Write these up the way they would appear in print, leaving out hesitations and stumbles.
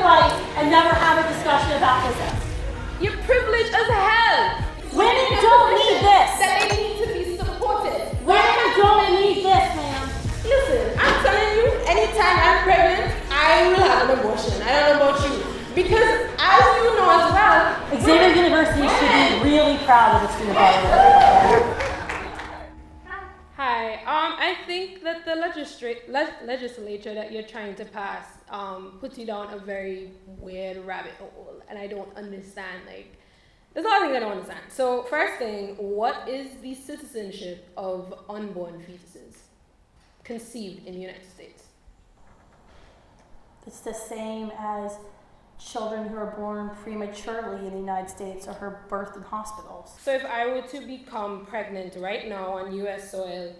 right and never have a discussion about this. You're privileged as hell. Women don't need this. That they need to be supported. Women don't need this, ma'am. Listen, I'm telling you, anytime I'm pregnant, I will have an abortion. I don't know about you. Because as you know as well, Xavier University should be really proud of its student body. Hi, I think that the legislature that you're trying to pass puts you down a very weird rabbit hole, and I don't understand, there's a lot of things I don't understand. So first thing, what is the citizenship of unborn fetuses conceived in the United States? It's the same as children who are born prematurely in the United States or who are birthed in hospitals. So if I were to become pregnant right now on U.S. soil,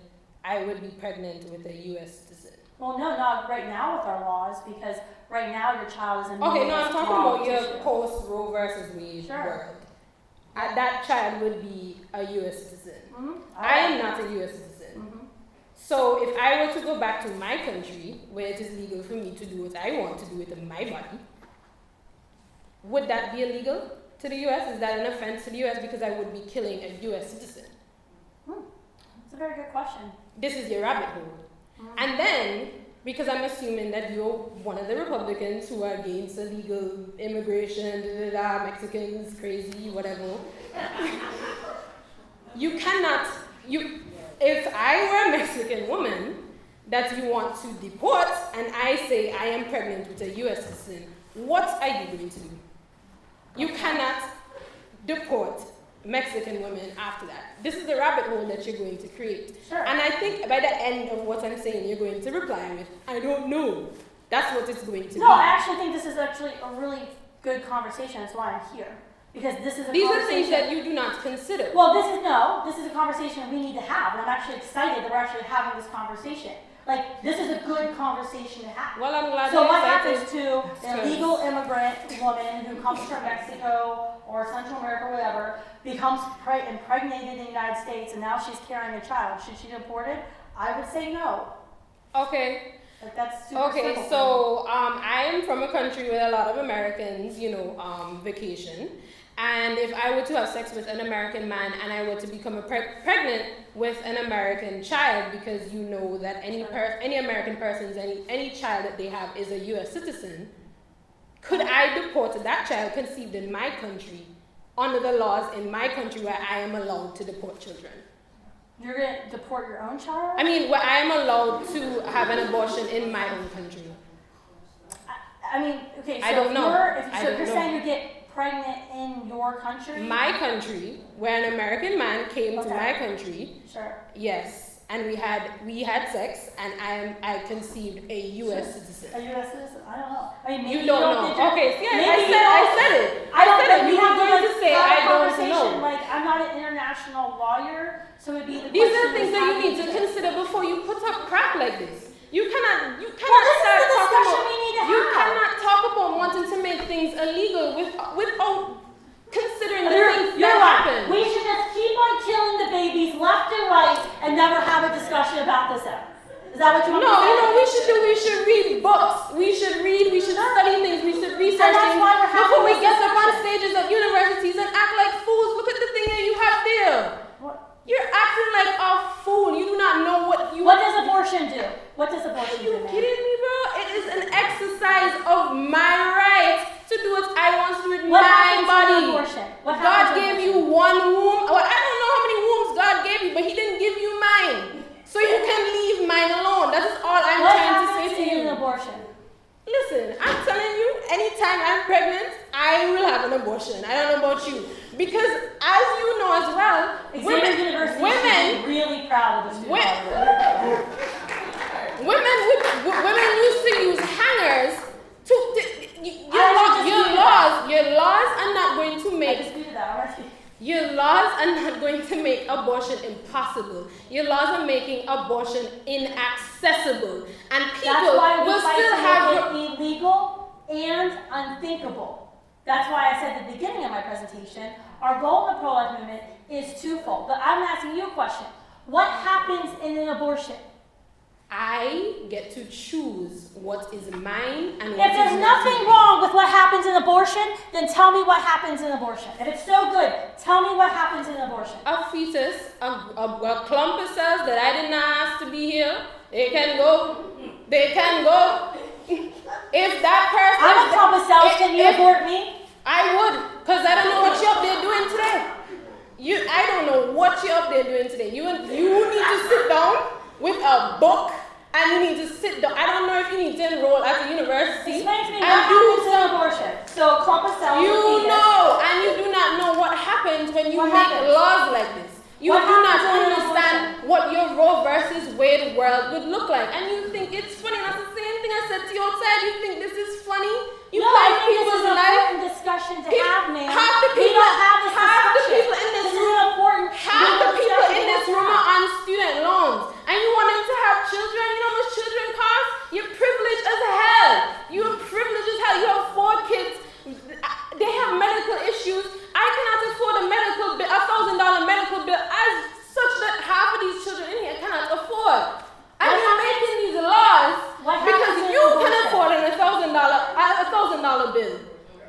I would be pregnant with a U.S. citizen. Well, no, not right now with our laws, because right now your child is in Okay, no, I'm talking about your tissue. post-Roe versus Wade world. That child would be a U.S. citizen. Mm-hmm. I am not a U.S. citizen. Mm-hmm. So if I were to go back to my country, where it is legal for me to do what I want to do with my body, would that be illegal to the U.S.? Is that an offense to the U.S. because I would be killing a U.S. citizen? That's a very good question. This is your rabbit hole. And then, because I'm assuming that you're one of the Republicans who are against illegal immigration, Mexicans, crazy, whatever, you cannot, if I were a Mexican woman that you want to deport, and I say I am pregnant with a U.S. citizen, what are you going to do? You cannot deport Mexican women after that. This is the rabbit hole that you're going to create. Sure. And I think by the end of what I'm saying, you're going to reply with, I don't know. That's what it's going to be. No, I actually think this is actually a really good conversation. That's why I'm here. Because this is a These are conversation. things that you do not consider. Well, this is a conversation we need to have. And I'm actually excited that we're actually having this conversation. This is a good conversation to have. Well, I'm glad So you're what excited. happens to an illegal immigrant woman who comes from Mexico or Central America or whatever, becomes impregnated in the United States, and now she's carrying a child? Should she be deported? I would say no. Okay. That's super Okay, simple. so I am from a country where a lot of Americans, vacation. And if I were to have sex with an American man and I were to become pregnant with an American child, because you know that any American person's, any child that they have is a U.S. citizen, could I deport that child conceived in my country under the laws in my country where I am allowed to deport children? You're going to deport your own child? I mean, where I am allowed to have an abortion in my own country. I mean, okay, so I don't know. You're saying you get pregnant in your country? My country, where an American man came to my country. Sure. Yes, and we had sex, and I conceived a U.S. citizen. A U.S. citizen? I don't know. I mean, maybe You don't know. Okay, yeah, I said it. You were going to say I don't know. I'm not an international lawyer, so it'd be the These are things that you need to consider before you put up crap like this. You cannot this start is the talking discussion about. we need to You have. cannot talk about wanting to make things illegal without considering the things You're that right. happen. We should just keep on killing the babies left and right and never have a discussion about this ever. Is that what you want to say? We should read books. We should study things. We should research things before we get up on stages of universities and act like fools. Look at the thing that you have there. What? You're acting like a fool. You do not know what you. What does abortion do? What does abortion do? Are you kidding me, bro? It is an exercise of my right to do what I want to do with my body. God gave you one womb. Well, I don't know how many wombs God gave you, but He didn't give you mine. So you can leave mine alone. That is all I'm trying to say to you. What happens in an abortion? Listen, I'm telling you, anytime I'm pregnant, I will have an abortion. I don't know about you. Because as you know as well, Xavier University should be really proud of this. Women used to use hangers to your laws are not going to make. I disputed that already. Your laws are not going to make abortion impossible. Your laws are making abortion inaccessible. And people will still have it illegal and unthinkable. That's why I said at the beginning of my presentation, our goal in the pro-life movement is twofold. But I'm asking you a question. What happens in an abortion? I get to choose what is mine and If what is there's not nothing mine. wrong with what happens in abortion, then tell me what happens in abortion. If it's so good, tell me what happens in abortion. A fetus, a clump of cells that I did not ask to be here, they can go. They can go. If that person, I'm a clump of cells. Can you abort me? I would, because I don't know what you're up there doing today. I don't know what you're up there doing today. You need to sit down with a book and you need to sit down. I don't know if you need to enroll at a university. Explain to me what and happens do in abortion. So a clump of cells. You a fetus. know, and you do not know what happens when you What make happens? laws like this. You What do not happens in understand what your Roe versus Wade world would look like. And you think it's funny. That's the same thing I said to you outside. You think this is funny? You No, I like think this is people's an life. important discussion to have, man. Half the We people, don't have this half the discussion. people in this This is room, an important half the people discussion in this to room have. are on student loans, and you want them to have children. You know how much children cost? You're privileged as hell. You're privileged as hell. You have 4 kids. They have medical issues. I cannot afford a medical bill, $1,000 medical bill, as such that half of these children in here cannot afford. And What you're happens- making these laws what because happens in you can abortion? afford a $1,000 bill.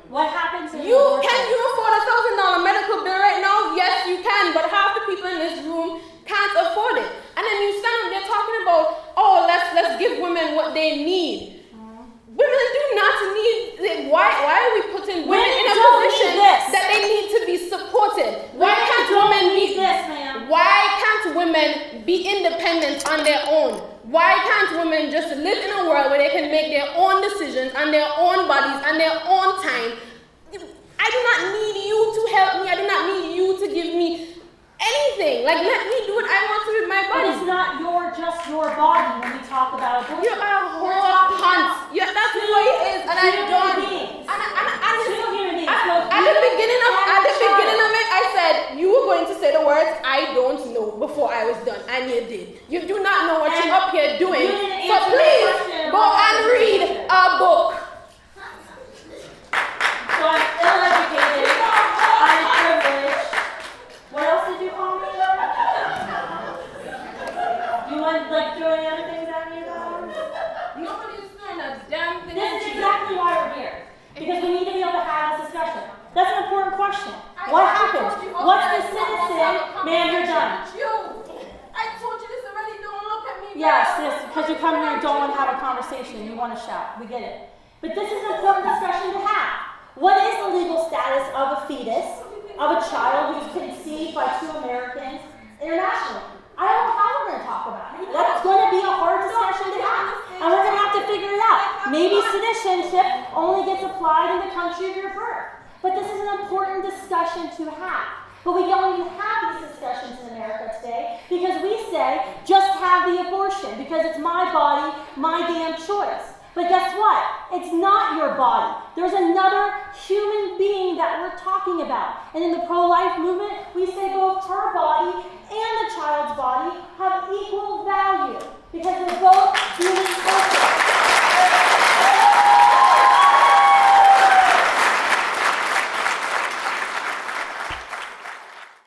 What happens in You abortion? can you afford a $1,000 medical bill right now? Yes, you can, but half the people in this room can't afford it. And then you stand up there talking about, oh, let's give women what they need. Women do not need. Why are we putting women in a don't position need this. that they need to be supported? Why Women can't don't women need be? this, ma'am. Why can't women be independent on their own? Why can't women just live in a world where they can make their own decisions on their own bodies and their own time? I do not need you to help me. I do not need you to give me anything. Like, let me do what I want to with my But body. it's not just your body when we talk about abortion. You're a We're whole talking cunt. about Yeah, that's two what it is, and I human don't. beings. And Two human beings. at So the you beginning of and a child. it, I said you were going to say the words "I don't know" before I was done, and you did. You do not know what And you're up here doing. you didn't So answer my please question go about and read abortion. a book. So I'm ill-educated. I'm privileged. What else did you call me? You want like throwing other things at me about? Nobody's doing a damn thing. This is exactly why we're here. Because we need to be able to have this discussion. That's an important question. What happens? What's the citizen? Ma'am, you're done. I told you this already. Don't look at me. Yes, because you come here and don't want to have a conversation. You want to shout. We get it. But this is an important discussion to have. What is the legal status of a fetus, of a child who's conceived by 2 Americans internationally? I don't know how we're going to talk about it. That's going to be a hard discussion to have. And we're going to have to figure it out. Maybe citizenship only gets applied in the country of your birth. But this is an important discussion to have. But we don't even have these discussions in America today because we say, just have the abortion because it's my body, my damn choice. But guess what? It's not your body. There's another human being that we're talking about. And in the pro-life movement, we say both her body and the child's body have equal value. Because